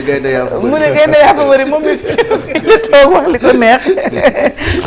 gaynde yaa fa bëri mu ne gaynde yaa fa bëri moom mi la toog wax li ko neex.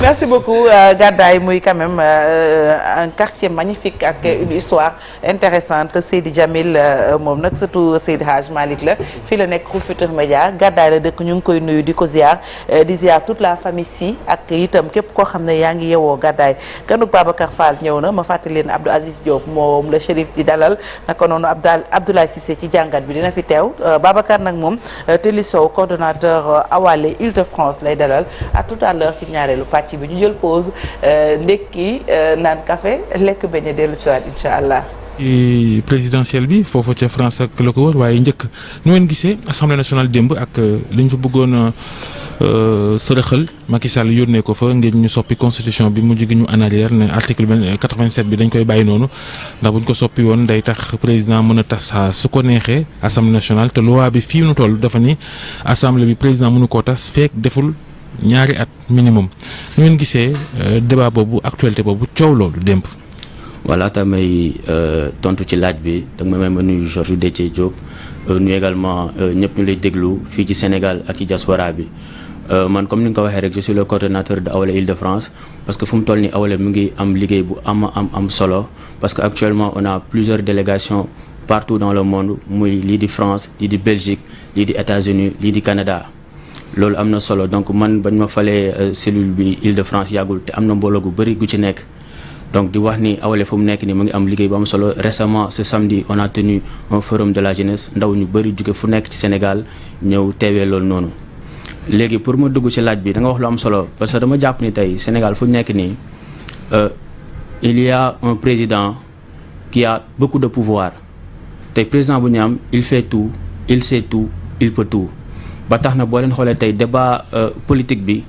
Merci beaucoup Gàddaay muy quand même un quartier magnifique ak une histoire intéressante. Seydi Djamil moom nag surtout Seydi Hadj Malick la fii la nekk Groupe Futurs Médias Gàddaay la dëkk ñu ngi koy nuyu di ko ziar di ziar toute la famille si ak itam képp koo xam ne yaa ngi yewoo Gàddaay. Ganug Babacar Fall ñëw na ma fàttali leen Abdou Aziz Diop moom la Chérif di dalal naka noonu Abdoulaye Cissé ci jàngat bi dina fi teew Babacar nag moom Télé Sow coordonnateur Awalé Île-de-France lay dalal à tout à l'heure ci ñaareelu pàcc bi ñu jël pause ndekki naan café lekk beñe dellu siwaat incha allah. présidentielle bi foofu ca France ak la ko wër waaye njëkk ñu ngeen gisee assemblée nationale démb ak li ñu fa bëggoon sërëxal Macky Sall yónnee ko fa ngir ñu soppi constitution bi mu gi ñu en arrière ne article 87 bi dañ koy bàyyi noonu ndax buñ ko soppi woon day tax président mën a tas su ko neexee assemblée nationale te loi bi fii nu toll dafa ni assemblée bi président mënu koo tas feek deful ñaari at minimum ñu ngeen gisee débat boobu actualité boobu coow loolu démb. voilà tamay tontu ci laaj bi da nga may ma nuyu Georges Déthié Diop nuyu également ñëpp ñu lay déglu fii ci Sénégal ak ci diaspora bi man comme ni nga ko waxee rek je suis le coordonnateur de Awalé Île-de-France parce que fu mu toll nii Awalé mu ngi am liggéey bu am solo parce que actuellement on a plusieurs délégations partout dans le monde muy lii di France lii di Belgique lii di États-Unis lii di Canada loolu am na solo donc man bañ ma falee cellule bi Île-de-France yàggul te am na mbooloo gu bëri gu ci nekk. donc di wax ni Awalé fu mu nekk nii mu ngi am liggéey bu am solo récemment ce samedi on a tenu un forum de la jeunesse ndaw ñu bëri jóge fu nekk ci Sénégal ñëw teewee loolu noonu. léegi pour ma dugg ci laaj bi da nga wax lu am solo parce que dama jàpp ni tey Sénégal fu mu nekk nii il y a un président qui a beaucoup de pouvoir tey président bu ñu am il fait tout il sait tout il peut tout ba tax na boo leen xoolee tey débat politique bi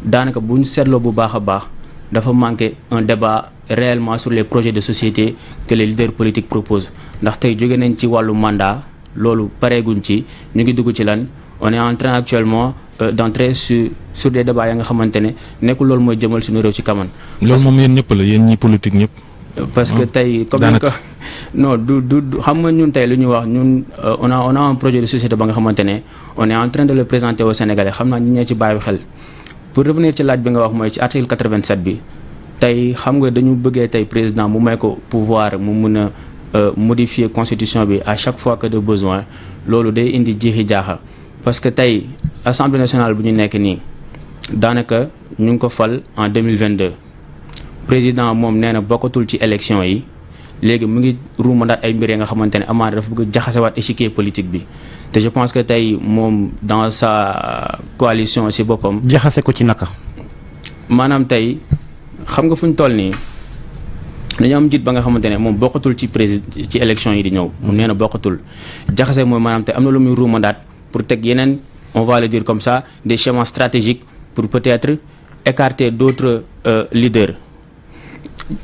daanaka bu ñu seetloo bu baax a baax dafa manqué un débat réellement sur les projets de société que les leaders politiques proposent ndax tey jóge nañ ci wàllu mandat loolu pareeguñ ci ñu ngi dugg ci lan on est en train actuellement d'entrer sur des débats ya nga xamante ne nekkul loolu mooy jëmal suñu réew ci kaman loolu moom yéen ñëpp la yéen ñi politique ñëpp. parce que tey comme ni ko non du xam nga ñun tey lu ñuy wax ñun on a un projet de société ba nga xamante ne on est en train de le présenter aux Sénégalais xam naa ñi ñee ci bàyyi xel pour revenir ci laaj bi nga wax mooy ci article 87 bi tey xam nga dañu bëggee tey président mu may ko pouvoir mu mun a modifier constitution bi à chaque fois que de besoin loolu day indi jiixi jaaxa parce que tey assemblée nationale bu ñu nekk nii daanaka ñu ngi ko fal en 2022 président moom nee na bokkatul ci élection yi léegi mu ngi ruumandaat ay mbir yi nga xamante ne amaana dafa bëgg jaxasewaat échiquier politique bi te je pense que tey moom dans sa coalition ci boppam. jaxase ko ci naka. maanaam tey xam nga fu ñu toll nii dañoo am njiit ba nga xamante ne moom bokkatul ci ci élection yi di ñëw. mu nee na bokkatul jaxase mooy maanaam tey am na lu muy ruumandaat pour teg yeneen on va le dire comme ça des schémas stratégiques pour peut-être écarter d'autres leaders.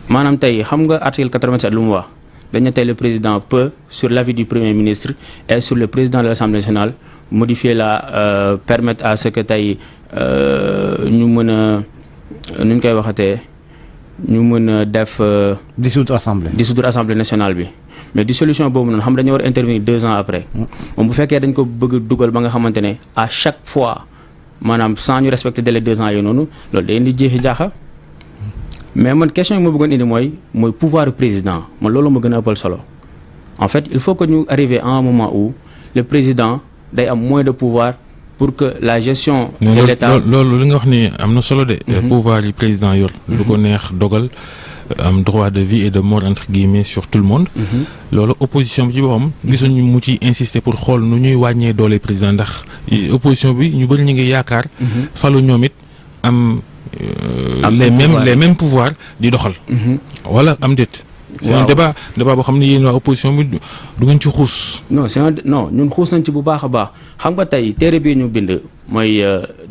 maanaam tey xam nga article 87 lu mu wax dañ ne tey le président peut sur l'avis du premier ministre et sur le président de l'Assemblée nationale modifier la permettre à ce que tey ñu mën a nu ñu koy waxatee ñu mën a def. dissoudre assemblée nationale bi mais dissolution boobu noonu xam dañu war a intervenir 2 ans après. moom bu fekkee dañ ko bëgg dugal ba nga xamante ne à chaque fois maanaam sans ñu respecter délai 2 ans yooyu noonu loolu day indi jeexi jaaxa. mais man question yi ma bëggoon indi mooy pouvoir du président man loolu ma gën a ëppal solo en fait il faut que ñu arriver à un moment où le président day am moins de pouvoir pour que la gestion de l'État loolu li nga wax ni am na solo de pouvoir yi président yor lu ko neex dogal am droit de vie et de mort entre guillemets sur tout le monde loolu opposition bi ci boppam gisuñu mu ci insister pour xool nu ñuy wàññee doole président ndax opposition bi ñu bëri ñu ngi yaakaar falu ñoom it am les mêmes pouvoirs di doxal. wala am déet. c'est un débat boo xam ne yéen waa opposition bi du ngeen ci xuus. non ñun xuus nañ ci bu baax a baax xam nga tey téere bii ñu bind mooy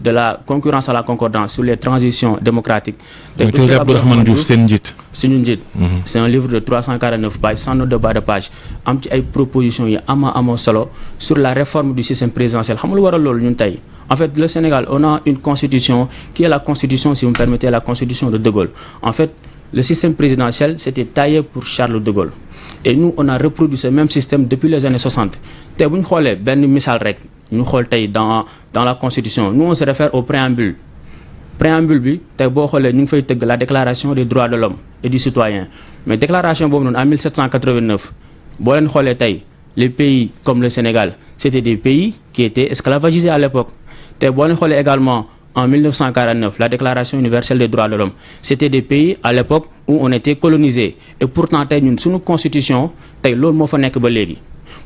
de la concurrence à la concordance sur les transitions démocratiques. mooy téere Abdourahmane Diouf seen njiit. suñu njiit. c'est un livre de 349 pages 109 de bas de page am ci ay propositions yi ama solo sur la réforme du système présidentiel xam nga lu waral loolu ñun tey. En fait, le Sénégal, on a une constitution qui est la constitution, si vous me permettez, la constitution de De Gaulle. En fait, le système présidentiel, c'était taillé pour Charles de Gaulle. et nous on a reproduit ce même système depuis les années 60 tey bu ñu xoolee benn misaal rek ñu xool tey dans la constitution nous on se réfère au préambule bi tey boo xoolee ñu ngi fay tëgg la déclaration des droits de l'homme et du citoyen mais déclaration boobu noonu en 1789 boo leen xoolee tey les pays comme le Sénégal c'était des pays qui étaient esclavagisés à l'époque tey boo leen xoolee également en 1949 la déclaration universelle des droits de l'homme c'était des pays à l'époque où on était colonisé et pourtant tey ñun suñu constitution tey loolu moo fa nekk ba léegi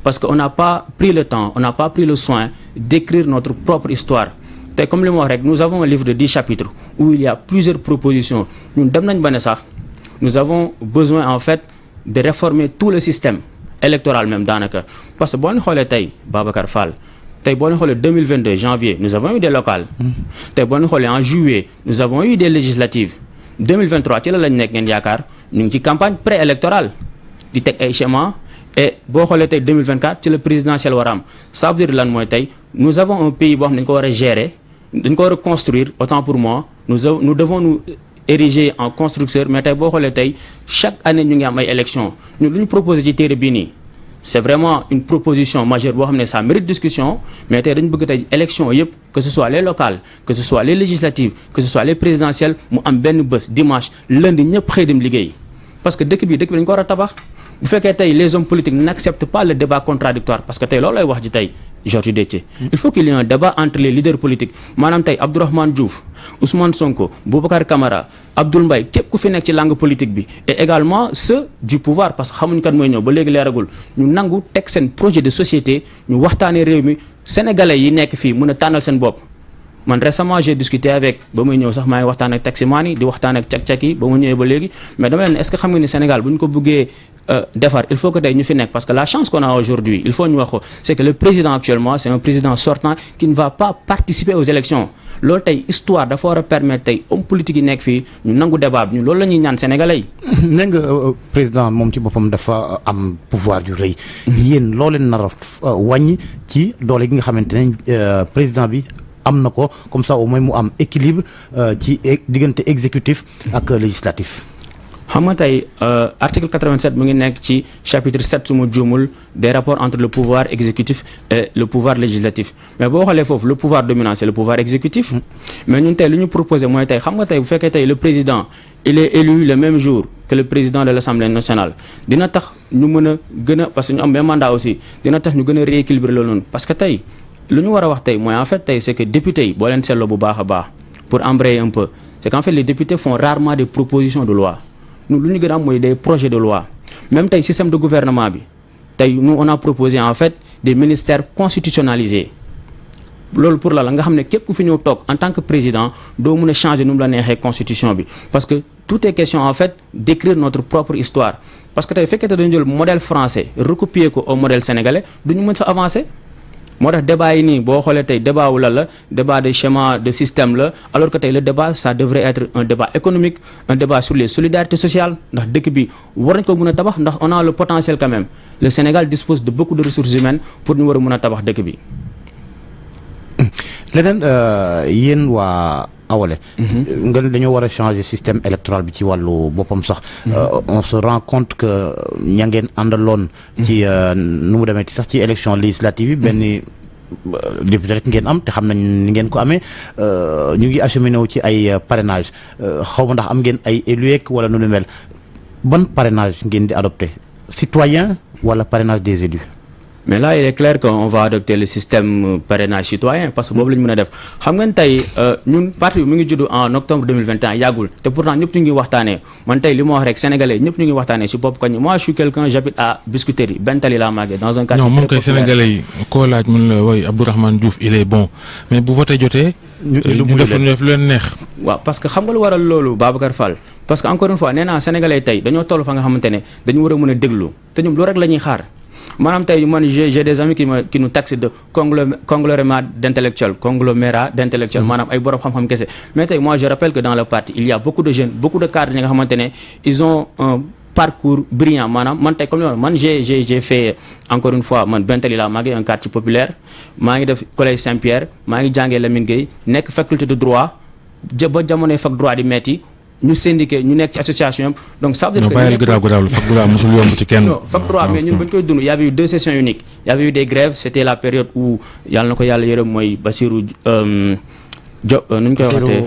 parce que on n'a pas pris le temps on n'a pas pris le soin d'écrire notre propre histoire tey comme li ma wax rek nous avons un livre de 10 chapitres où il y a plusieurs propositions ñun dem nañ ba ne sax nous avons besoin en fait de réformer tout le système électoral même daanaka parce que boo leen xoolee tey Babacar Fall tey boo leen xoolee 2022 janvier nous avons eu des locales tey boo leen xoolee en juillet nous avons eu des législatives 2023 ci la lañ nekk ngeen yaakaar ñu ngi ci campagne préélectorale di teg ay schéma et boo xoolee tey 2024 ci la présidentielle war a am ça veut dire lan mooy tey nous avons un pays boo xam ne dañu ko war a gérer dañu ko war a construire autant pour moi nous devons nous ériger en constructeur mais tey boo xoolee tey chaque année ñu ngi am ay élections ñun lu ñu proposé ci téere bii nii c'est vraiment une proposition majeure boo xam ne ça mérite discussion mais tey dañu bëgg tey élections yëpp que ce soit les locales que ce soit les législatives que ce soit les présidentielles mu am benn bés dimanche lundi ñëpp xëy dem liggéey parce que dëkk bi dañu ko war a tabax bu fekkee tey les hommes politiques n'acceptent pas le débat contradictoire parce que tey loolu lay wax ji tey Georges Déthié il faut qu'il y ait un débat entre les leaders politiques maanaam tey Abdourahmane Diouf Ousmane Sonko Boubacar Camara Abdoul Mbaye képp ku fi nekk ci langue politique bi et également ceux du pouvoir parce que xamuñ kat mooy ñëw ba léegi leeragul ñu nangu teg seen projet de société ñu waxtaanee réew mi sénégalais yi nekk fii mën a tànnal seen bopp man récemment j'ai discuté avec ba muy ñëw sax maa ngi waxtaan ak taximaan yi di waxtaan ak cak-cak yi ba mu ñëwee ba léegi mais dama leen est-ce que xam nga ni Sénégal bu ñu ko bëggee defar il faut que tey ñu fi nekk parce que la chance qu'on a aujourd'hui il faut ñu wax ko c'est que le président actuellement c'est un président sortant qui ne va pas participer aux élections loolu tey histoire dafa war a permettre tey homme politique yi nekk fii ñu nangu débat bi ñu loolu la ñuy ñaan sénégalais yi. nee nga président moom ci boppam dafa am pouvoir yu rëy. yéen loo leen nar a wàññi ci doole gi nga xamante ne président bi. am na ko comme ça au moins mu am équilibre ci diggante exécutif ak législatif. xam nga tey article 87 mu ngi nekk ci chapitre 7 su ma juumul des rapports entre le pouvoir exécutif et le pouvoir législatif mais boo xoolee foofu le pouvoir dominant c'est le pouvoir exécutif. mais ñun tey lu ñu proposé mooy tey xam nga tey bu fekkee tey le président il est élu le même jour que le président de l'Assemblée nationale dina tax ñu mën a gën a parce que ñu am même mandat aussi dina tax ñu gën a rééquilibrer loolu noonu parce que tey. lu ñu war a wax tey mooy en fait tey c'est que députés yi boo leen seetloo bu baax a baax pour embrayer un peu c'est qu'en fait les députés font rarement des propositions de loi nous lu ñu gën a am mooy des projets de loi même tey système de gouvernement bi tey nous on a proposé en fait des ministères constitutionnalisés loolu pour la nga xam ne képp ku fi ñëw toog en tant que président doo mën a changer nu mu la neexee constitution bi parce que tout est question en fait d'écrire notre propre histoire parce que tey fekkee dañu jël modèle français recopier ko au modèle sénégalais duñu mën sa avancer moo tax débat yi nii boo xoolee tey débat wu la débat de schéma de système la alors que tey le débat ça devrait être un débat économique un débat sur les solidarités sociales ndax dëkk bi war nañ ko mën a tabax ndax on a le potentiel quand même le Sénégal dispose de beaucoup de ressources humaines pour ñu war a mën a tabax dëkk bi. leneen yéen waa Awalé. nga ne dañoo war a changer système électoral bi ci wàllu boppam sax. on se rend compte que ña ngeen àndaloon. ci nu mu demee sax ci élection législative yi benn député rek ngeen am te xam nañ ni ngeen ko amee ñu ngi acheminé wu ci ay parrainage xaw ma ndax am ngeen ay élus wala nu mel ban parrainage ngeen di adopté citoyen wala parrainage des élus. mais là il est clair qu'on va adopter le système parrainage citoyen parce que boobu la ñu mën a def xam nga tey ñun parti bi mu ngi judd en octobre 2021 yàggul te pourtant ñëpp ñu ngi waxtaanee man tey li ma wax rek sénégalais ñëpp ñu ngi waxtaanee si bopp koñ moi je suis quelqu'un j'habite à Biscuiterie Bentali laa màggee dans un quartier. non moom kay sénégalais yi koo laaj mën la way Abdourahmane Diouf il est bon mais bu voté jotee. ñu def lu leen neex. waaw parce que xam nga lu waral loolu Babacar Fall parce que encore une fois nee naa sénégalais tey dañoo toll fa nga xamante ne dañu war a mën a déglu te ñoom loolu rek la ñuy xaar. maanaam tey man j'ai des amis qui nous taxent de conglomérat d'intellectuels maanaam ay borom xam-xam kese mais tey moi je rappelle que dans le parti il y a beaucoup de jeunes beaucoup de cadres yi nga xamante ne ils ont un parcours brillant maanaam man tey comme man j'ai fait encore une fois man Bentali laa màggee un quartier populaire maa ngi def collège Saint-Pierre maa ngi jàngee Lamine Gueye nekk faculté de droit ba jamonoy fac droit di metti ñu syndiqué ñu nekk ci association yam donc ça veut dire que bàyyil garaaw fac droit mosul yomb ci kenn. non fac droit mais ñun ba ñu koy dund y avait eu 2 sessions uniques y avait eu des grèves c'était la période où yàlla na ko yàlla yërëm mooy Bassirou nu ñu koy waxatee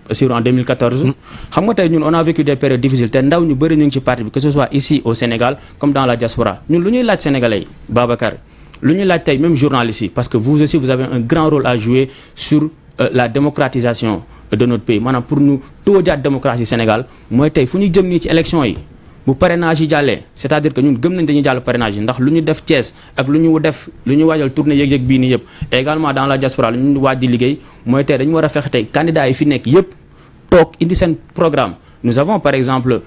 Bassirou en 2014 xam nga tey ñun on a vécu des périodes difficiles te ndaw ñu bëri ñu ngi ci parti bi que ce soit ici au Sénégal comme dans la diaspora ñun lu ñuy laaj sénégalais yi Babacar lu ñuy laaj tey même journalistes yi parce que vous aussi vous avez un grand rôle à jouer sur la démocratisation de notre pays maanaam pour ñu toojaat démocratie Sénégal mooy tey fu ñu jëm nii ci élection yi bu parrainage yi jàllee c'est-à-dire que ñun gëm nañ dañuy jàll parrainage yi ndax lu ñu def Thiès ak lu ñu waajal tournée yëg-yëg bii nii yëpp également dans la diaspora lu ñu waaj di liggéey mooy tey dañu war a fexe tey candidats yi fi nekk yëpp toog indi seen programme nous avons par exemple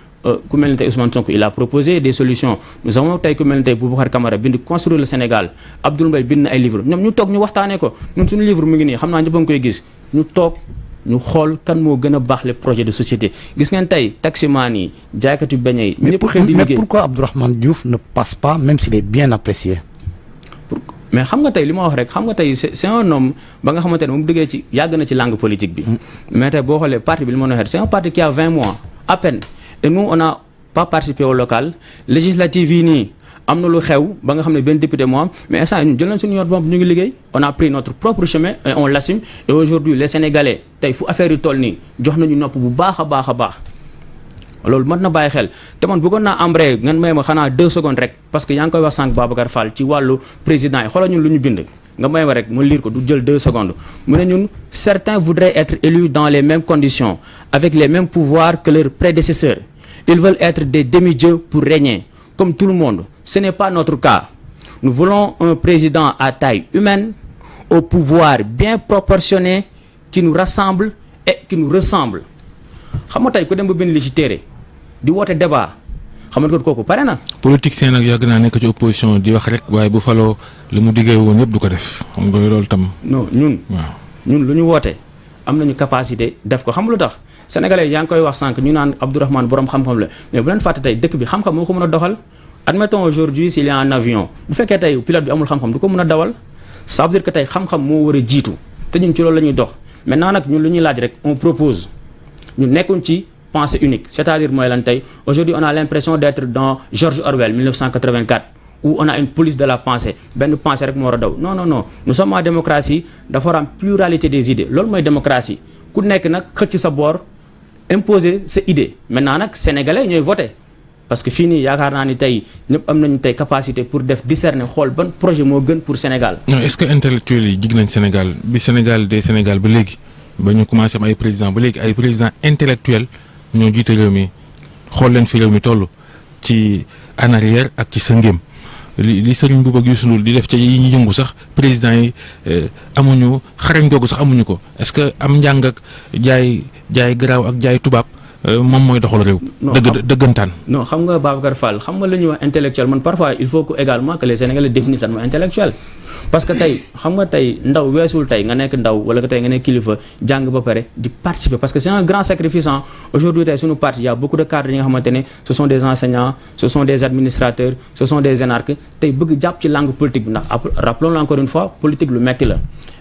ku mel ne tey Ousmane Sonko il a proposé des solutions nous avons tey ku mel ne tey Boubacar Camara bind construire le Sénégal Abdoul Mbaye bind na ay livres ñoom ñu toog ñu waxtaanee ko ñun suñu livre mu ngi nii xam naa ñëpp a ngi koy gis ñu toog ñu xool kan moo gën a baax les projets de société gis ngeen tey taximan yi jaaykatu beñe yi ñëpp xëy di liggéey mais pourquoi Abdourahmane Diouf ne passe pas même s'il est bien apprécié mais xam nga tey li ma wax rek xam nga tey c'est un homme ba nga xamante ne moom dëggee ci yàgg na ci langue politique bi mais tey boo xoolee parti bi li ma waxee c'est un parti qui a 20 mois à peine et nous on n'a pas participé au local législative yi nii am na lu xew ba nga xam ne benn député moo am mais instant ñun jël nañ suñu yoon bopp ñu ngi liggéey on a pris notre propre chemin et on l'assume et aujourd'hui les Sénégalais tey fu affaire yi toll nii jox nañu nopp bu baax a baax a baax loolu mën na bàyyi xel te man bëggoon naa embrayé ngeen may ma xanaa 2 secondes rek parce que yaa ngi koy wax sànq Babacar Fall ci wàllu président yi xoolal ñun lu ñu bind nga may ma rek ma lire ko du jël 2 secondes mu ne ñun certains voudraient être élus dans les mêmes conditions avec les mêmes pouvoirs que leurs prédécesseurs ils veulent être des demi-dieux pour régner comme tout le monde ce n'est pas notre cas nous voulons un président à taille humaine au pouvoir bien proportionné qui nous rassemble et qui nous ressemble xam nga tey ku dem ba bind li ci téere di woote débat xam nga kooku pare na. politicien nag yàgg naa nekk ci opposition di wax rek waaye bu faloo li mu diggee woon yëpp du ko def xam nga loolu tam. non ñun lu ñu woote am nañu capacité def ko xam lu tax sénégalais yaa ngi koy wax sànq ñu naan Abdourahmane borom xam-xam la mais bu leen fàtte tey dëkk bi xam-xam moo ko mën a doxal admettons aujourd'hui s'il y a un avion bu fekkee tey pilote bi amul xam-xam du ko mën a dawal ça veut dire que tey xam-xam moo war a jiitu te ñun ci loolu la ñuy dox maintenant nag ñun lu ñuy laaj rek on propose ñu nekkuñ ci pensée unique c'est-à-dire mooy lan tey aujourd'hui on a l'impression d'être dans George Orwell 1984 où on a une police de la pensée benn pensée rek moo war a daw non nous sommes en démocratie dafa war am pluralité des idées loolu mooy démocratie ku nekk nag xëcc sa boor imposer sa idée maintenant nag sénégalais ñooy voter parce que fii nii yaakaar naa ni tey ñëpp am nañu tey capacité pour def discerner xool ban projet moo gën pour Sénégal. non est-ce que intellectuels yi jig nañ Sénégal bi Sénégal des Sénégal ba léegi ba ñu commencé am ay président ba léegi ay président intellectuel ñoo jiite réew mi xool leen fi réew mi toll ci en arrière ak ci sëngéem li Serigne Mboup ak Youssou Ndour di def ci yi ñu yëngu sax président yi amuñu xarañ googu sax amuñu ko est-ce que am njàng ak jaay garaaw ak jaay tubaab moom mooy doxal réew. dëggantaan. non xam nga Babacar Fall xam nga lu ñuy wax intellectuel man parfois il faut que également que les Sénégalais définissent lan mooy intellectuel parce que tey xam nga tey ndaw weesul tey nga nekk ndaw wala que tey nga nekk kilifa jàng ba pare di participer parce que c'est un grand sacrifice aujourd'hui tey suñu parti y a beaucoup de cadres yi nga xamante ne ce sont des enseignants ce sont des administrateurs ce sont des énarques tey bëgg jàpp ci langue politique bi ndax rappelons-le encore une fois politique lu metti la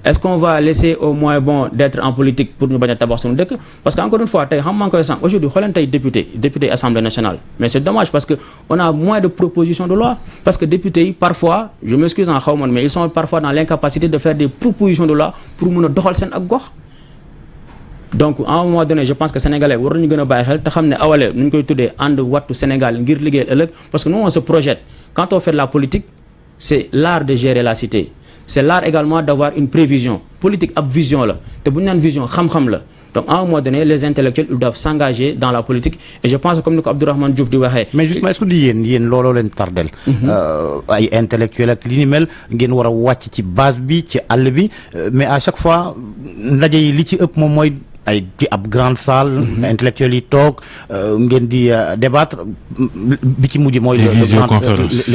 est-ce qu'on va laisser au moins bon d'être en politique pour ñu bañ a tabax suñu dëkk parce que encore une fois tey xam maa ngi koy sànq aujourd'hui xooleen tey député Assemblée nationale mais c'est dommage parce que on a moins de propositions de loi parce que députés yi parfois je m'excuse en xaw man mais ils sont parfois dans l'incapacité de faire des propositions de loi pour mën a doxal seen ak gox donc à un moment donné je pense que sénégalais war nañu gën a bàyyi xel te xam ne awale nu ñu koy tuddee ànd wattu Sénégal ngir liggéeyal ëllëg parce que nous on se projette quand on fait de la politique c'est l'art de gérer la cité c'est l'art également d'avoir une prévision politique ab vision la te bu ñu naan vision xam-xam la donc à un moment donné les intellectuels ils doivent s'engager dans la politique et je pense que comme ni ko Abdourahmane Diouf di waxee. mais justement est-ce que di yéen looloo leen tardel ay intellectuels ak li ni mel ngeen war a wàcc ci base bi ci àll bi mais à chaque fois ndaje yi li ci ëpp moom mooy ay ci ab grande salle. intellectuels yi toog ngeen di débattre bi ci mujj mooy.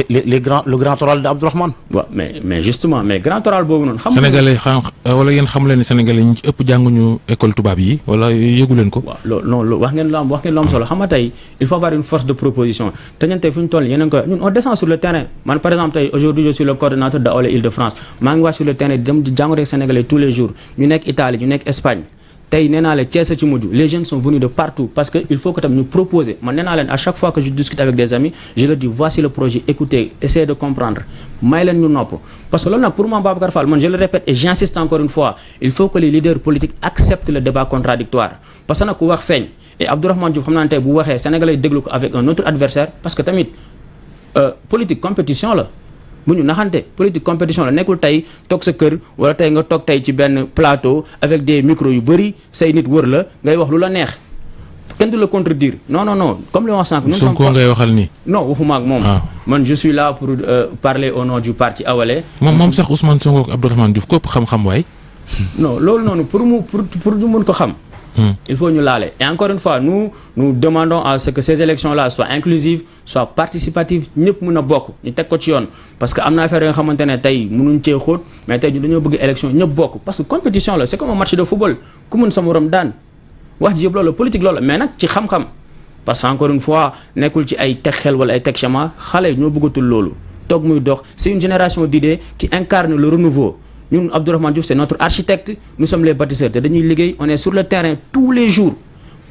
le grand oral de Abdourahmane. waaw mais justement mais grand oral boobu noonu. xam Sénégalais wala yéen xam leen ne Sénégalais ñu ci ëpp jànguñu école tubaab yi wala yëgu leen ko. waaw loolu wax ngeen lu am solo xam nga tey il faut avoir une force de proposition te ñun tey fu ñu toll yéen a ngi koy ñun on descend sur le terrain man par exemple tey aujourd'hui je suis le coordonnateur de Awalé Île-de-France maa ngi wàcc sur le terrain dem di jàngu rek Sénégalais tous les jours ñu nekk Italie ñu nekk Espagne. tey nee naa leen Thiès ci mujj les jeunes sont venus de partout parce que il faut que tam ñu proposer man nee naa leen à chaque fois que je discute avec des amis je leur dis voici le projet écoutez essayez de comprendre may leen ñu nopp parce que loolu nag pour moi Babacar Fall man je le répète et j'insiste encore une fois il faut que les leaders politiques acceptent le débat contradictoire parce que nag ku wax feeñ et Abdourahmane Diouf xam naa ne tey bu waxee Sénégalais déglu ko avec un autre adversaire parce que tamit politique compétition la bu ñu naxante politique compétition la nekkul tey toog sa kër wala tey nga toog tey ci benn plateau avec des micros yu bëri say nit wër la ngay wax lu la neex kenn du la contredire non comme li ma wax sànq. Sonko ngay waxal nii. non waxuma ak moom. man je suis là pour parler au nom du parti Awalé. moom sax Ousmane Sonko ak Abdourahmane Diouf képp xam-xam waay. non loolu noonu pour ñu mën ko xam. il faut ñu laale et encore une fois nous demandons à ce que ces élections là soient inclusives soient participatives ñëpp mën a bokk ñu teg ko ci yoon parce que am na affaire yoo nga xamante ne tey mënuñ cee xóot mais tey ñu dañoo bëgg élection ñëpp bokk parce que compétition la c'est comme un match de football ku mën sa morom daan wax ji yëpp loolu politique loolu mais nag ci xam-xam parce que encore une fois nekkul ci ay teg xel wala ay teg schéma xale ñoo bëggatul loolu toog muy dox c'est une génération d'idées qui incarne le renouveau ñun Abdourahmane Diouf c'est notre architecte nous sommes les bâtisseurs te dañuy liggéey on est sur le terrain tous les jours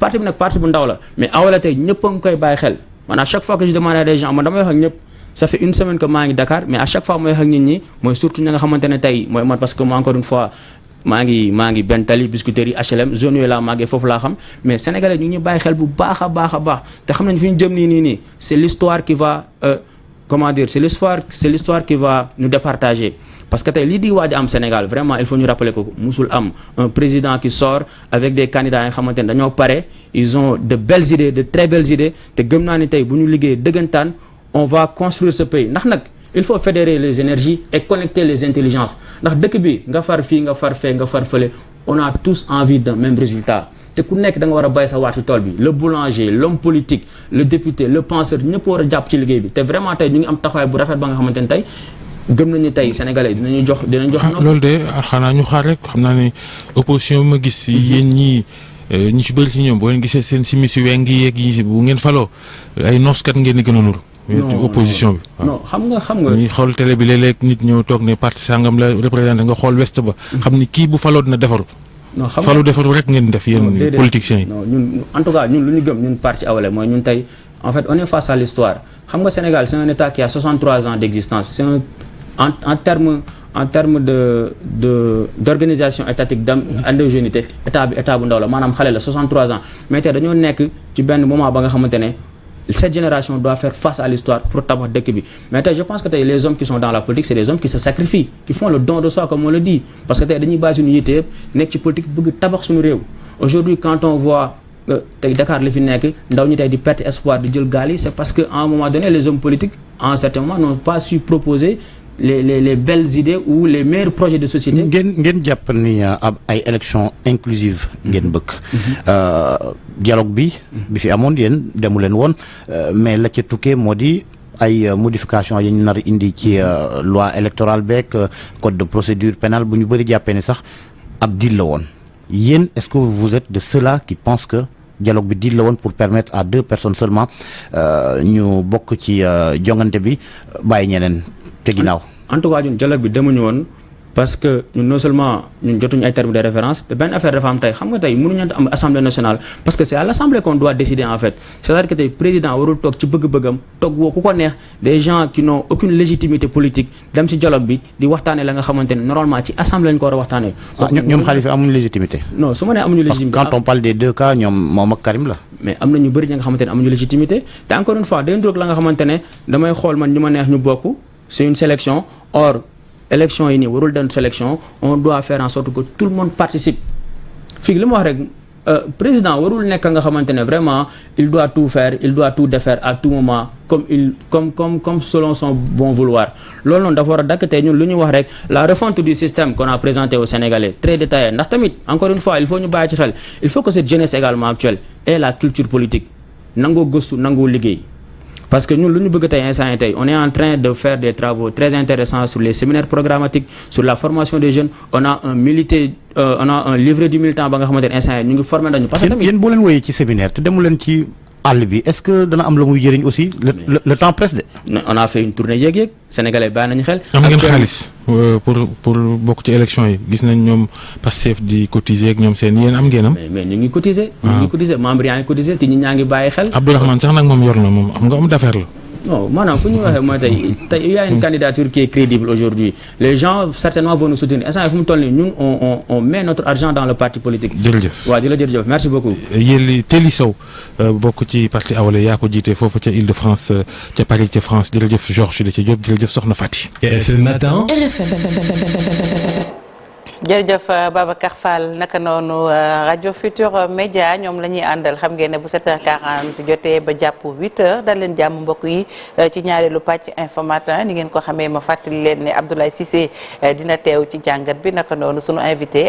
parti bi nag parti bu ndaw la mais Awalé tey ñëpp a ngi koy bàyyi xel man à chaque fois que je demande à des gens man damay wax ak ñëpp ça fait une semaine que maa ngi Dakar mais à chaque fois mooy wax ak nit ñi mooy surtout ñi nga xamante ne tey mooy man parce que moi encore une fois maa ngi benn tali biscuiterie HLM zone yooyu laa màggee foofu laa xam mais sénégalais ñu ngi bàyyi xel bu baax a baax te xam nañ fi ñu jëm nii c'est l'histoire qui va comment dire c'est l'histoire qui va nous départager parce que tey lii di waaj am Sénégal vraiment il faut ñu rappeler ko musul am un président qui sort avec des candidats yi nga xamante ne dañoo pare ils ont de belles idées de très belles idées te gëm naa ni tey bu ñu liggéey dëggantaan on va construire ce pays ndax nag il faut fédérer les énergies et connecter les intelligences ndax dëkk bi nga far fii nga far fee nga far fële on a tous envie d'un même résultat te ku nekk da nga war a bay sa waat ci tool bi le boulanger l'homme politique le député le penseur ñëpp war a jàpp ci liggéey bi te vraiment tey ñu ngi am taxawaay bu rafet ba nga xamante ne tey gëm nañu tey sénégalais dinañ jox loolu de xanaa ñu xaar rek xam naa ne opposition bi ma gis yéen ñi ci bëri ci ñoom boo leen gisee seen simis yu weng yeeg yi bu ngeen faloo ay nooskat ngeen di gën a nuru opposition bi non xam nga ñuy xool télé bi léeg-léeg nit ñëw toog ne parti sangam la représenté nga xool west ba xam ni kii bu faloo dina defaru falu defaru rek ngeen def yéen politiciens yi non ñun en tout cas ñun lu ñu gëm ñun parti Awalé mooy ñun tey en fait on est face à l'histoire xam nga Sénégal c'est un état qui a 63 ans d'existence c'est un en terme d'organisation étatique d'endogénéité état bu ndaw la maanaam xale la 63 ans mais tey dañoo nekk ci benn moment ba nga xamante ne cette génération doit faire face à l'histoire pour tabax dëkk bi mais tey je pense que tey les hommes qui sont dans la politique c'est des hommes qui se sacrifient qui font le don de soi comme on le dit parce que tey dañuy bàyyi suñu yitte yëpp nekk ci politique bëgg tabax suñu réew aujourd'hui quand on voit tey Dakar li fi nekk ndaw ñi tey di perte espoir di jël gaal yi c'est parce que à un moment donné les hommes politiques à un certain moment n'ont pas su proposer les belles idées ou les meilleurs projets de société. ngeen jàpp ni ay élections inclusives ngeen bëgg. dialogue bi fi amoon yéen demu leen woon mais la ca tukkee moo di ay modifications yi ñu nar indi ci loi électorale beeg code de procédure pénale bu ñu bëri jàppee ni sax ab deal la woon yéen est-ce que vous êtes de ceux-là qui pensent que dialogue bi deal la woon pour permettre à 2 personnes seulement ñu bokk ci jongante bi bàyyi ñeneen. en tout cas ñun dialogue bi demuñu woon parce que ñun non seulement ñun jotuñu ay termes de référence te benn affaire dafa am tey xam nga tey mënuñu am assemblée nationale parce que c'est à l'assemblée qu'on doit décider en fait c'est-à-dire que tey président warul toog ci bëgg-bëggam toog woo ku ko neex des gens qui n'ont aucune légitimité politique dem ci dialogue bi di waxtaanee la nga xamante ne normalement ci assemblée lañu ko war a waxtaanee. ñoom Khalifa amuñu légitimité. non su ma nee amuñu légitimité parce que quand on parle des 2 cas ñoom moom ak Karim la. mais am na ñu bëri ñi nga xamante ne amuñu légitimité te encore une fois day ndróog la nga xamante ne damay xool man ñi ma neex ñu bokk. C'est une sélection. Or, élection yi nii warul doon sélection on doit faire en sorte que tout le monde participe fii li ma wax rek président warul nekk nga xamante ne vraiment il doit tout faire il doit tout défaire à tout moment comme selon son bon vouloir loolu noonu dafa war a dakk tey ñun lu ñu wax rek la refonte du système qu'on a présenté aux Sénégalais très détaillé ndax tamit encore une fois il faut ñu bàyyi ci xel il faut que cette jeunesse également actuelle ait la culture politique nangoo gëstu nangoo liggéey. Parce que nous, on est en train de faire des travaux très intéressants sur les séminaires programmatiques, sur la formation des jeunes. On a un livret du militant ba nga xamante ne instant ñu ngi formé nañu parce que tamit yéen boo leen woyee ci séminaire te demu leen ci àll bi est-ce que dana am la muy jëriñ aussi le temps presse de. on a fait une tournée yéeg sénégalais bàyyi nañu xel. am ngeen xaalis pour bokk ci élection yi gis nañ ñoom Pastef di cotiser ak ñoom seen yéen am ngeen am. mais ñu ngi cotiser. ñu ngi cotiser membre yaa ngi cotiser te ñi ñaa ngi bàyyi xel. Abdourahmane sax nag moom yor na moom xam nga am d'affaire la. non maanaam fu ñu waxee mooy tey il y a une candidature qui est crédible aujourd'hui les gens certainement vont nous soutenir instant fu mu toll nii ñun on met notre argent dans le parti politique. jërëjëf waaw di la jërëjëf merci beaucoup. yéen Téli Sow bokk ci parti Awalé yaa ko jiite foofu ca Île-de-France ca Paris ca France jërëjëf Georges Déthié Diop jërëjëf Soxna Fati. RFM matin. jërëjëf Babacar Fall naka noonu rajo Futur Média ñoom la ñuy àndal xam ngeen ne bu 7h40 jotee ba jàpp 8h dal leen jàmm mbokk yi ci ñaareelu pàcc Infos Matin ni ngeen ko xamee ma fàttali leen ne Abdoulaye Cissé dina teew ci jàngat bi naka noonu sunu invité.